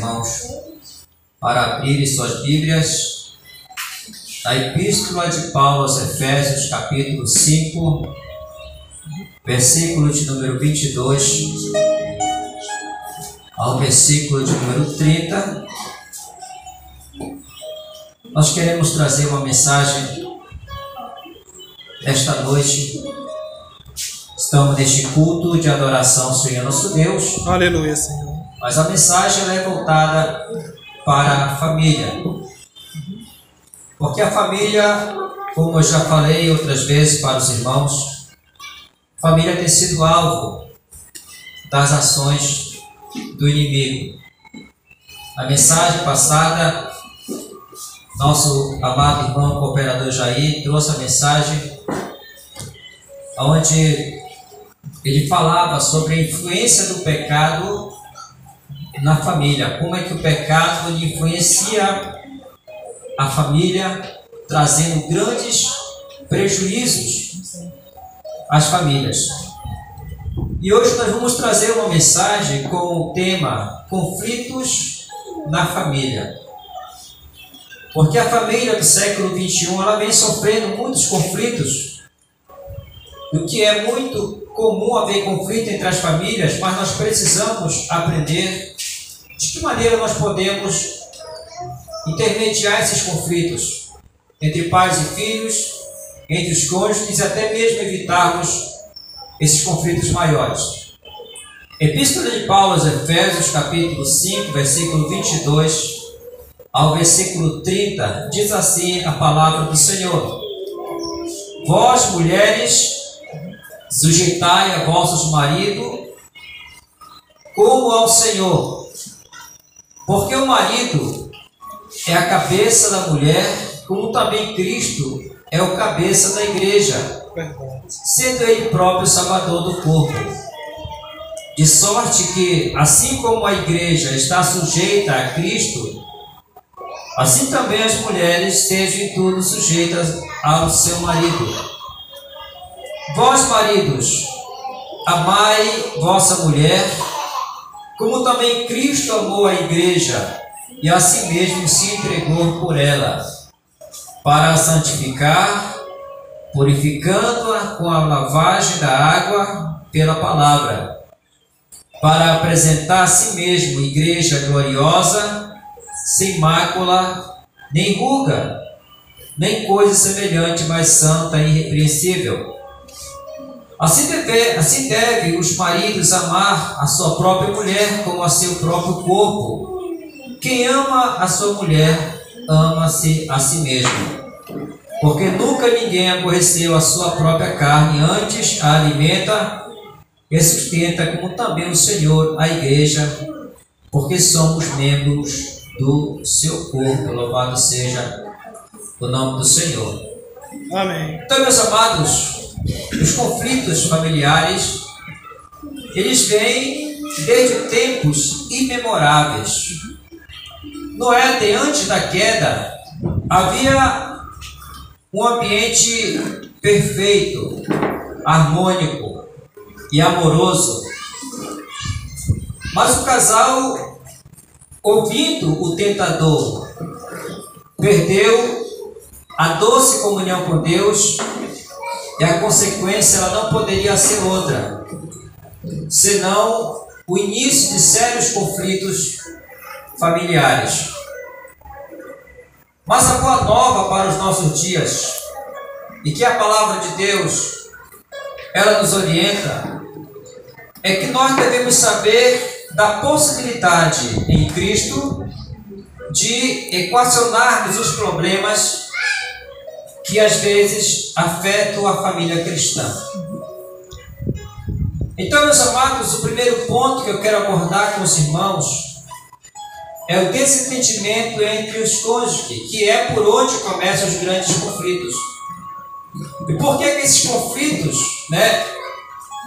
irmãos para abrirem suas Bíblias na Epístola de Paulo aos Efésios, capítulo 5, versículo de número 22 ao versículo de número 30. Nós queremos trazer uma mensagem esta noite. Estamos neste culto de adoração ao Senhor nosso Deus. Aleluia, Senhor. Mas a mensagem ela é voltada para a família. Porque a família, como eu já falei outras vezes para os irmãos, a família tem sido alvo das ações do inimigo. A mensagem passada, nosso amado irmão cooperador Jair trouxe a mensagem onde ele falava sobre a influência do pecado na família, como é que o pecado influencia a família, trazendo grandes prejuízos às famílias. E hoje nós vamos trazer uma mensagem com o tema conflitos na família. Porque a família do século XXI ela vem sofrendo muitos conflitos, o que é muito comum haver conflito entre as famílias, mas nós precisamos aprender de que maneira nós podemos intermediar esses conflitos entre pais e filhos, entre os cônjuges e até mesmo evitarmos esses conflitos maiores. Epístola de Paulo aos Efésios, capítulo 5, versículo 22 ao versículo 30, diz assim a palavra do Senhor: Vós, mulheres, sujeitai a vossos maridos como ao Senhor, porque o marido é a cabeça da mulher, como também Cristo é o cabeça da igreja, sendo ele próprio salvador do corpo. De sorte que, assim como a igreja está sujeita a Cristo, assim também as mulheres sejam em tudo sujeitas ao seu marido. Vós, maridos, amai vossa mulher, como também Cristo amou a igreja, e a si mesmo se entregou por ela, para a santificar, purificando-a com a lavagem da água pela palavra, para apresentar a si mesmo igreja gloriosa, sem mácula, nem ruga, nem coisa semelhante, mas santa e irrepreensível. Assim deve os maridos amar a sua própria mulher como a seu próprio corpo. Quem ama a sua mulher, ama-se a si mesmo. Porque nunca ninguém aborreceu a sua própria carne, antes a alimenta e sustenta, como também o Senhor a igreja, porque somos membros do seu corpo. Louvado seja o nome do Senhor. Amém. Então, meus amados, os conflitos familiares, eles vêm desde tempos imemoráveis. No Éden, antes da queda, havia um ambiente perfeito, harmônico e amoroso. Mas o casal, ouvindo o tentador, perdeu a doce comunhão com Deus, e a consequência ela não poderia ser outra, senão o início de sérios conflitos familiares. Mas a boa nova para os nossos dias, e que a palavra de Deus ela nos orienta, é que nós devemos saber da possibilidade em Cristo de equacionarmos os problemas que às vezes afetam a família cristã. Então, meus amados, o primeiro ponto que eu quero abordar com os irmãos é o desentendimento entre os cônjuges, que é por onde começam os grandes conflitos. E por que esses conflitos,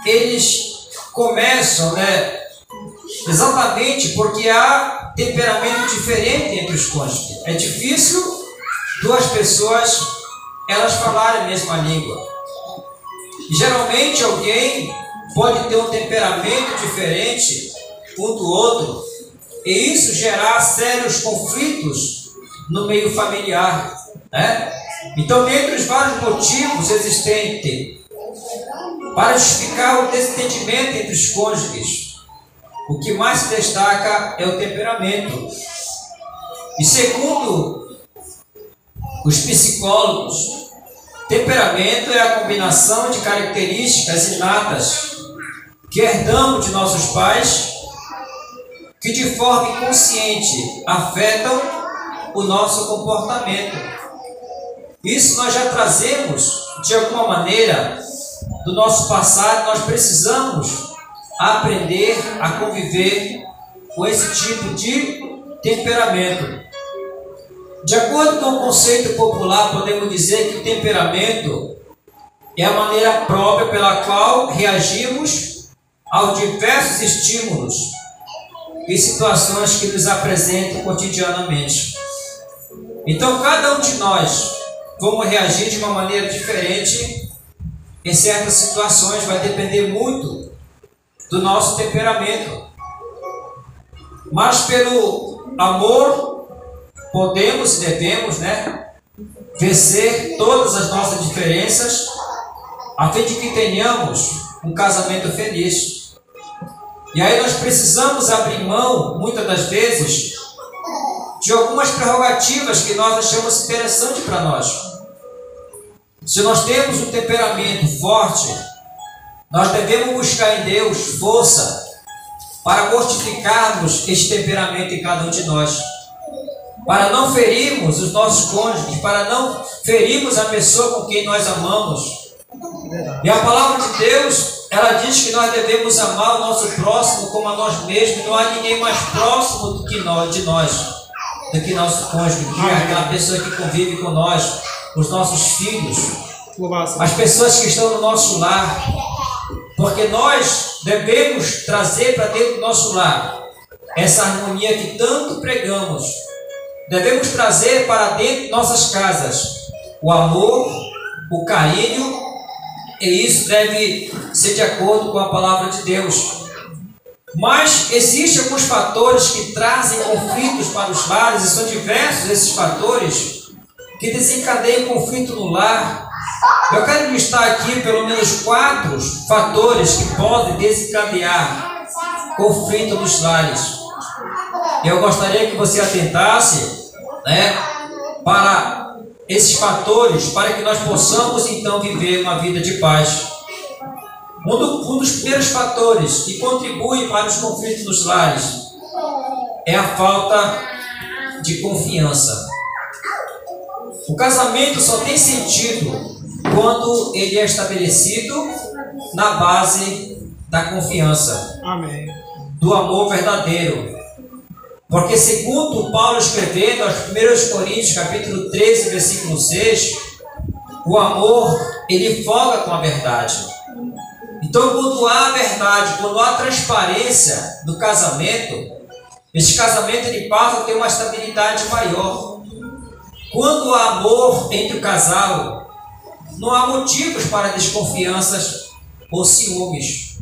eles começam, exatamente porque há temperamento diferente entre os cônjuges. É difícil duas pessoas elas falarem a mesma língua. E, geralmente alguém pode ter um temperamento diferente um do outro, e isso gerar sérios conflitos no meio familiar, né? Então, dentre os vários motivos existentes para justificar o desentendimento entre os cônjuges, o que mais se destaca é o temperamento. E segundo os psicólogos, temperamento é a combinação de características inatas que herdamos de nossos pais, que de forma inconsciente afetam o nosso comportamento. Isso nós já trazemos de alguma maneira do nosso passado. Nós precisamos aprender a conviver com esse tipo de temperamento. De acordo com o conceito popular, podemos dizer que o temperamento é a maneira própria pela qual reagimos aos diversos estímulos e situações que nos apresentam cotidianamente. Então, cada um de nós vamos reagir de uma maneira diferente em certas situações. Vai depender muito do nosso temperamento. Mas pelo amor podemos e devemos, vencer todas as nossas diferenças, a fim de que tenhamos um casamento feliz. E aí nós precisamos abrir mão, muitas das vezes, de algumas prerrogativas que nós achamos interessantes para nós. Se nós temos um temperamento forte, nós devemos buscar em Deus força para mortificarmos este temperamento em cada um de nós, para não ferirmos os nossos cônjuges, para não ferirmos a pessoa com quem nós amamos. E a palavra de Deus, ela diz que nós devemos amar o nosso próximo como a nós mesmos. Não há ninguém mais próximo do que nós, do que nosso cônjuge, do que aquela pessoa que convive com nós, os nossos filhos, as pessoas que estão no nosso lar. Porque nós devemos trazer para dentro do nosso lar essa harmonia que tanto pregamos. Devemos trazer para dentro de nossas casas o amor, o carinho, e isso deve ser de acordo com a palavra de Deus. Mas existem alguns fatores que trazem conflitos para os lares, e são diversos esses fatores que desencadeiam conflito no lar. Eu quero listar aqui pelo menos 4 fatores que podem desencadear conflito nos lares. Eu gostaria que você atentasse, para esses fatores, para que nós possamos então viver uma vida de paz. Um dos primeiros fatores que contribuem para os conflitos nos lares é a falta de confiança. O casamento só tem sentido quando ele é estabelecido na base da confiança. Amém. Do amor verdadeiro. Porque segundo Paulo escrevendo aos 1 Coríntios, capítulo 13, versículo 6, o amor, ele folga com a verdade. Então, quando há verdade, quando há transparência no casamento, esse casamento ele passa a ter uma estabilidade maior. Quando há amor entre o casal, não há motivos para desconfianças ou ciúmes.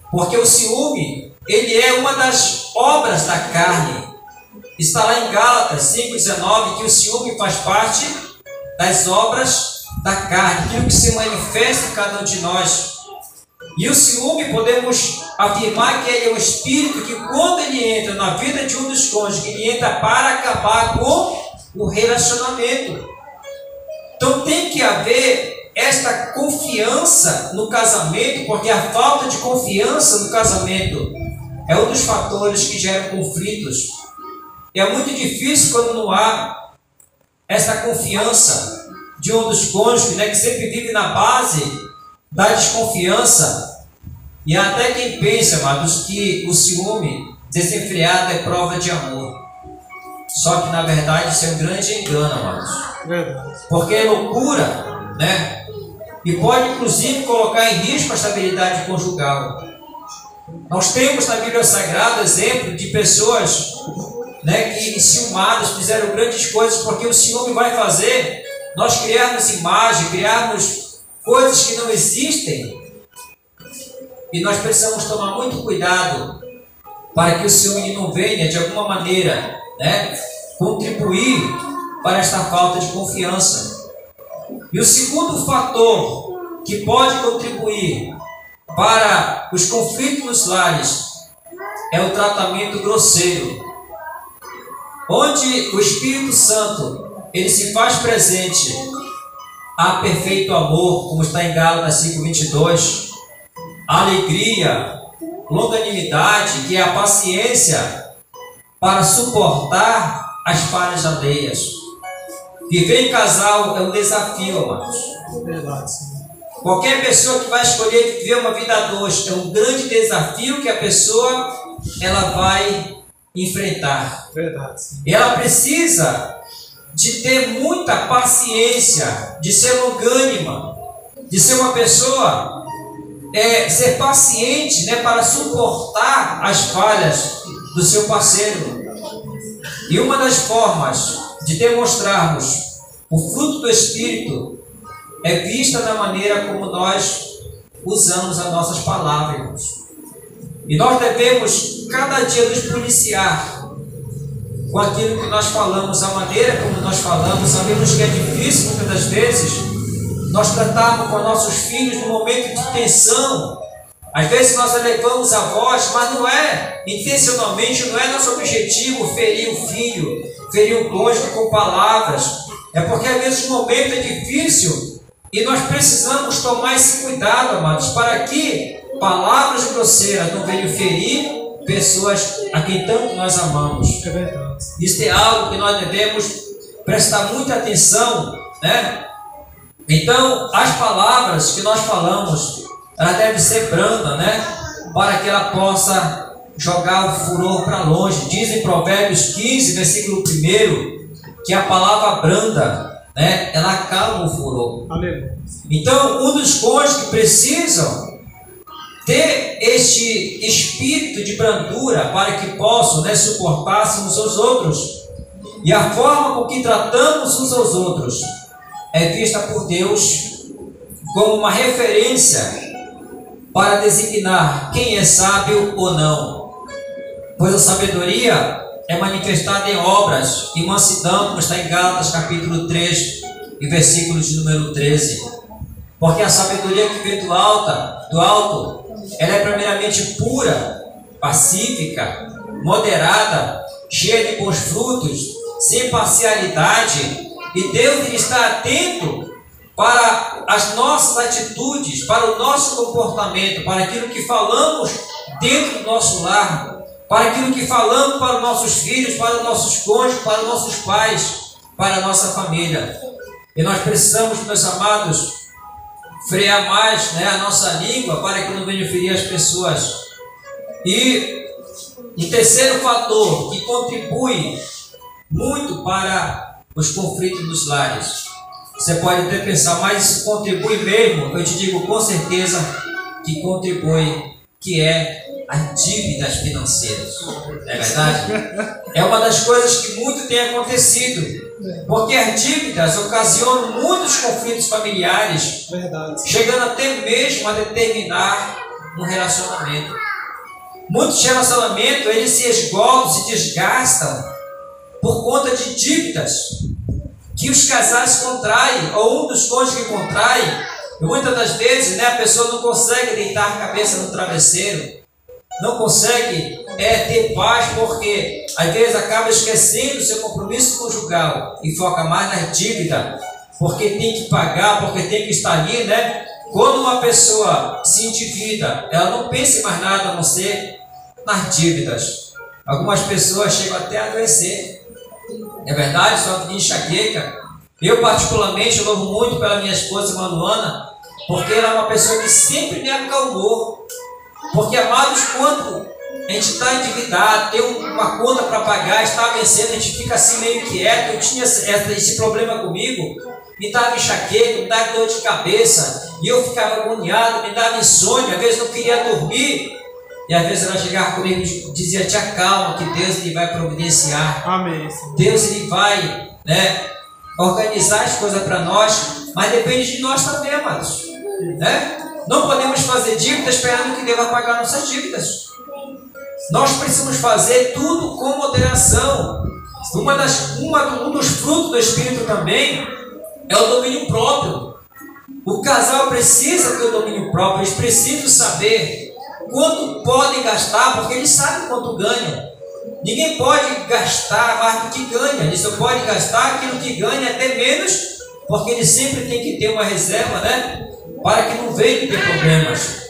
Porque o ciúme, ele é uma das obras da carne. Está lá em Gálatas 5,19 que o ciúme faz parte das obras da carne, aquilo que se manifesta em cada um de nós. E o ciúme, podemos afirmar que ele é um espírito que, quando ele entra na vida de um dos cônjuges, ele entra para acabar com o relacionamento. Então tem que haver esta confiança no casamento, porque a falta de confiança no casamento é um dos fatores que geram conflitos. E é muito difícil quando não há esta confiança de um dos cônjuges, que sempre vive na base da desconfiança. E até quem pensa, amados, que o ciúme desenfreado é prova de amor. Só que na verdade isso é um grande engano, amados. Porque é loucura, e pode inclusive colocar em risco a estabilidade conjugal. Nós temos na Bíblia Sagrada exemplo de pessoas que enciumadas fizeram grandes coisas, porque o ciúme vai fazer nós criarmos imagem, criarmos coisas que não existem. E nós precisamos tomar muito cuidado para que o seu menino venha de alguma maneira, né, contribuir para esta falta de confiança. E o segundo fator que pode contribuir para os conflitos nos lares é o tratamento grosseiro, onde o Espírito Santo ele se faz presente. Há perfeito amor, como está em Gálatas 5:22, alegria, longanimidade, que é a paciência para suportar as falhas alheias. Viver em casal é um desafio, amados. Verdade, Senhor. Qualquer pessoa que vai escolher viver uma vida a dois é um grande desafio que a pessoa ela vai enfrentar. Verdade, Senhor. E ela precisa de ter muita paciência, de ser longânima, de ser uma pessoa, ser paciente, né, para suportar as falhas do seu parceiro. E uma das formas de demonstrarmos o fruto do Espírito é vista na maneira como nós usamos as nossas palavras. E nós devemos cada dia nos policiar com aquilo que nós falamos, a maneira como nós falamos. Sabemos que é difícil muitas das vezes nós tratarmos com nossos filhos no momento de tensão. Às vezes nós elevamos a voz, mas não é intencionalmente, não é nosso objetivo ferir o filho, ferir o cônjuge com palavras. É porque às vezes o momento é difícil e nós precisamos tomar esse cuidado, amados, para que palavras grosseiras não venham ferir pessoas a quem tanto nós amamos. É verdade. Isso é algo que nós devemos prestar muita atenção, né? Então, as palavras que nós falamos, ela deve ser branda, né? Para que ela possa jogar o furor para longe. Diz em Provérbios 15, versículo 1, que a palavra branda, né, ela acalma o furor. Aleluia. Então, um dos cônjuges que precisam ter este espírito de brandura para que possam, né, suportar-se uns aos outros. E a forma com que tratamos uns aos outros é vista por Deus como uma referência para designar quem é sábio ou não. Pois a sabedoria é manifestada em obras e mansidão, como está em Gálatas capítulo 3 e versículo de número 13. Porque a sabedoria que vem do alto, ela é primeiramente pura, pacífica, moderada, cheia de bons frutos, sem parcialidade, e Deus está atento para as nossas atitudes, para o nosso comportamento, para aquilo que falamos dentro do nosso lar, para aquilo que falamos para os nossos filhos, para os nossos cônjuges, para os nossos pais, para a nossa família. E nós precisamos, meus amados, frear mais, né, a nossa língua para que não venha ferir as pessoas. E terceiro fator que contribui muito para os conflitos dos lares. Você pode até pensar, mas isso contribui mesmo? Eu te digo com certeza que contribui, que é as dívidas financeiras. Não é verdade? É uma das coisas que muito tem acontecido. Porque as dívidas ocasionam muitos conflitos familiares, Verdade. chegando até mesmo a determinar um relacionamento. Muitos relacionamentos, eles se esgotam, se desgastam por conta de dívidas que os casais contraem, ou um dos cônjuges que contrai. E muitas das vezes, né, a pessoa não consegue deitar a cabeça no travesseiro, não consegue ter paz, porque às vezes acaba esquecendo o seu compromisso conjugal e foca mais na dívida, porque tem que pagar, porque tem que estar ali, né? Quando uma pessoa se endivida, ela não pensa em mais nada a não ser nas dívidas. Algumas pessoas chegam até a adoecer. É verdade, só de enxaqueca. Eu particularmente louvo muito pela minha esposa, Manuana, porque ela é uma pessoa que sempre me acalmou. Porque, amados, quando a gente está endividado, tem uma conta para pagar, está vencendo, a gente fica assim meio quieto. Eu tinha esse problema comigo, me dava enxaqueca, me dava dor de cabeça, e eu ficava agoniado, me dava insônia, às vezes não queria dormir. E às vezes ela chegava comigo e dizia: te acalma, que Deus ele vai providenciar. Amém. Deus ele vai, né, organizar as coisas para nós, mas depende de nós também, amados. Né? Não podemos fazer dívida esperando que deva pagar nossas dívidas. Nós precisamos fazer tudo com moderação. Um dos frutos do Espírito também é o domínio próprio. O casal precisa ter o domínio próprio. Eles precisam saber quanto podem gastar, porque eles sabem quanto ganham. Ninguém pode gastar mais do que ganha. Ele só pode gastar aquilo que ganha, até menos, porque ele sempre tem que ter uma reserva, né? Para que não venha ter problemas.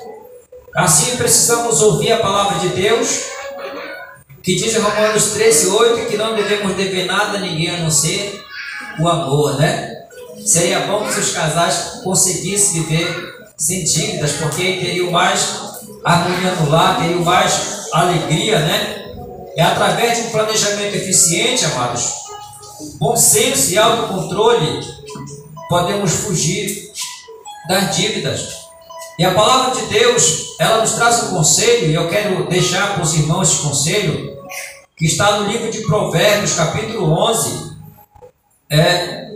Assim precisamos ouvir a palavra de Deus, que diz em Romanos 13:8 que não devemos dever nada a ninguém a não ser o amor, né? Seria bom que os casais conseguissem viver sem dívidas, porque teriam mais harmonia no lar, teriam mais alegria, né? É através de um planejamento eficiente, amados, bom senso e autocontrole, podemos fugir das dívidas. E a palavra de Deus, ela nos traz um conselho, e eu quero deixar para os irmãos esse conselho, que está no livro de Provérbios, capítulo 11,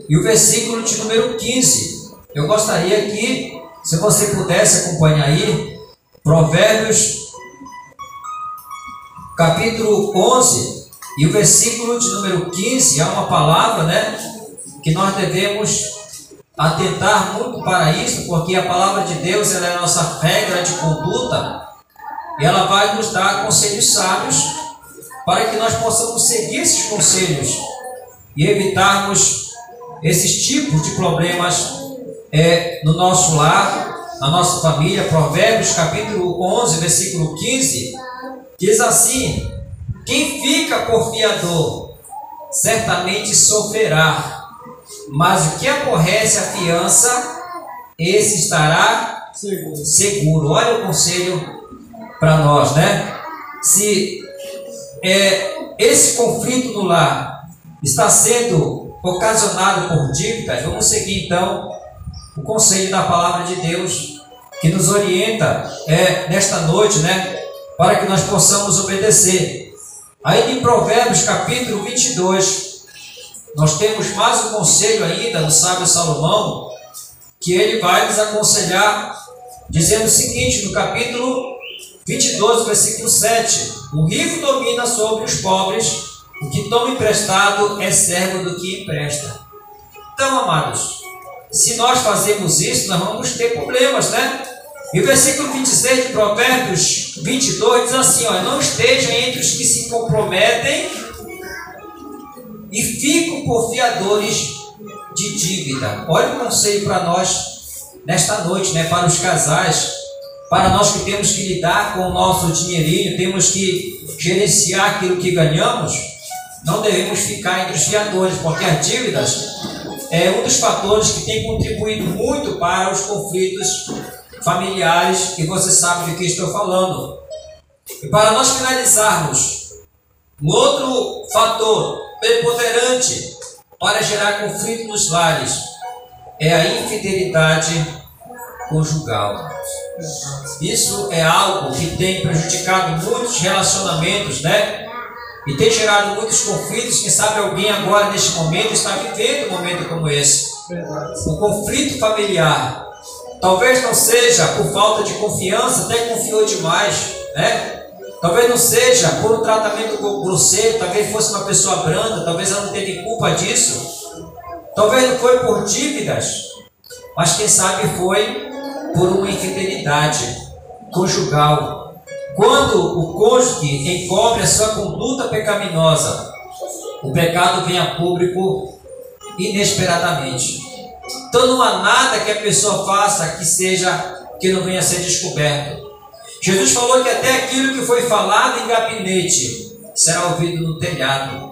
e o versículo de número 15. Eu gostaria que, se você pudesse acompanhar aí, Provérbios, capítulo 11, e o versículo de número 15, há uma palavra, né, que nós devemos atentar muito para isso, porque a palavra de Deus, ela é a nossa regra de conduta, e ela vai nos dar conselhos sábios, para que nós possamos seguir esses conselhos, e evitarmos esses tipos de problemas no nosso lar, na nossa família. Provérbios capítulo 11, versículo 15, diz assim: quem fica por fiador, certamente sofrerá, mas o que aborrece a fiança, esse estará seguro. Olha o conselho para nós, né? Se esse conflito no lar está sendo ocasionado por dívidas, vamos seguir então o conselho da palavra de Deus, que nos orienta nesta noite, né? Para que nós possamos obedecer. Aí em Provérbios capítulo 22, nós temos mais um conselho ainda do sábio Salomão, que ele vai nos aconselhar, dizendo o seguinte, no capítulo 22, versículo 7: o rico domina sobre os pobres, o que toma emprestado é servo do que empresta. Então, amados, se nós fazemos isso, nós vamos ter problemas, né? E o versículo 26 de Provérbios 22 diz assim: não estejam entre os que se comprometem e ficam por fiadores de dívida. Olha o conselho para nós nesta noite, né? Para os casais, para nós que temos que lidar com o nosso dinheirinho, temos que gerenciar aquilo que ganhamos, não devemos ficar entre os fiadores, porque as dívidas é um dos fatores que tem contribuído muito para os conflitos familiares, e você sabe do que estou falando. E para nós finalizarmos, um outro fator preponderante para gerar conflito nos lares é a infidelidade conjugal. Isso é algo que tem prejudicado muitos relacionamentos, né? E tem gerado muitos conflitos. Quem sabe alguém agora, neste momento, está vivendo um momento como esse. Um conflito familiar. Talvez não seja por falta de confiança, até confiou demais, né? Talvez não seja por um tratamento grosseiro, talvez fosse uma pessoa branda, talvez ela não teve culpa disso. Talvez não foi por dívidas, mas quem sabe foi por uma infidelidade conjugal. Quando o cônjuge encobre a sua conduta pecaminosa, o pecado vem a público inesperadamente. Então não há nada que a pessoa faça que não venha a ser descoberto. Jesus falou que até aquilo que foi falado em gabinete será ouvido no telhado.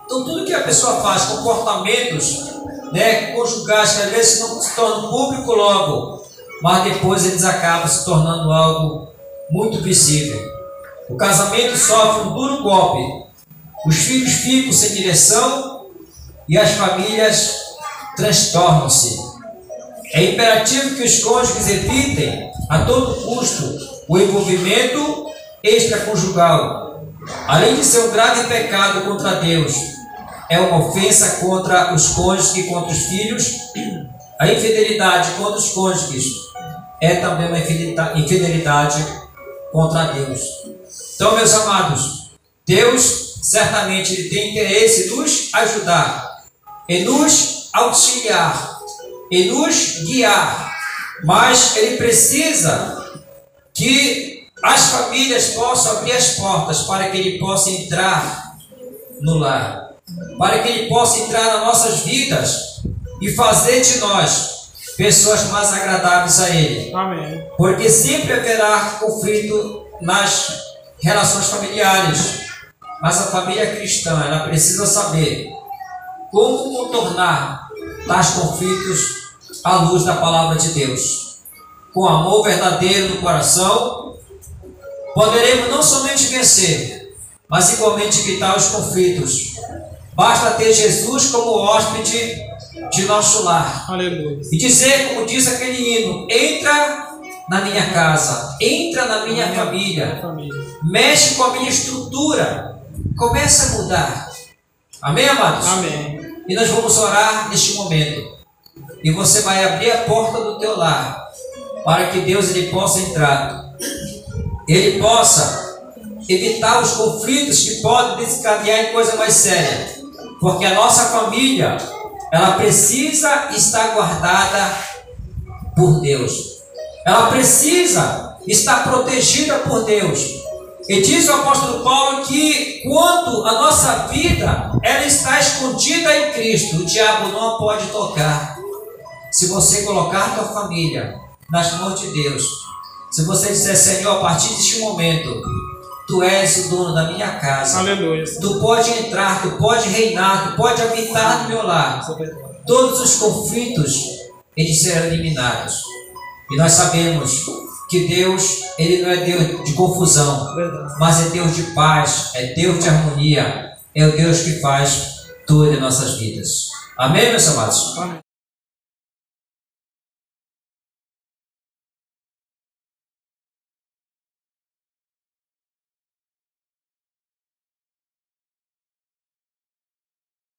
Então tudo que a pessoa faz, comportamentos, né, conjugais, que às vezes não se tornam público logo, mas depois eles acabam se tornando algo muito visível. O casamento sofre um duro golpe, os filhos ficam sem direção e as famílias transtornam-se. É imperativo que os cônjuges evitem a todo custo o envolvimento extraconjugal. Além de ser um grave pecado contra Deus, é uma ofensa contra os cônjuges e contra os filhos. A infidelidade contra os cônjuges é também uma infidelidade contra Deus. Então, meus amados, Deus certamente ele tem interesse em nos ajudar, em nos auxiliar, em nos guiar, mas Ele precisa que as famílias possam abrir as portas para que Ele possa entrar no lar, para que Ele possa entrar nas nossas vidas e fazer de nós pessoas mais agradáveis a Ele. Amém. Porque sempre haverá conflito nas relações familiares, mas a família cristã ela precisa saber como contornar tais conflitos à luz da palavra de Deus. Com amor verdadeiro no coração, poderemos não somente vencer, mas igualmente evitar os conflitos. Basta ter Jesus como hóspede de nosso lar. Aleluia. E dizer, como diz aquele hino: entra na minha casa, entra na minha família, mexe com a minha estrutura, começa a mudar. Amém, amados? Amém. E nós vamos orar neste momento. E você vai abrir a porta do teu lar para que Deus ele possa entrar. Ele possa evitar os conflitos que podem desencadear em coisa mais séria. Porque a nossa família, ela precisa estar guardada por Deus. Ela precisa estar protegida por Deus. E diz o apóstolo Paulo que quando a nossa vida ela está escondida em Cristo, o diabo não a pode tocar. Se você colocar a tua família nas mãos de Deus, se você disser: Senhor, a partir deste momento, Tu és o dono da minha casa. Aleluia. Tu pode entrar, Tu pode reinar, Tu pode habitar no meu lar. Todos os conflitos, eles serão eliminados. E nós sabemos que Deus, Ele não é Deus de confusão, mas é Deus de paz, é Deus de harmonia, é o Deus que faz tudo em nossas vidas. Amém, meus amados? Amém.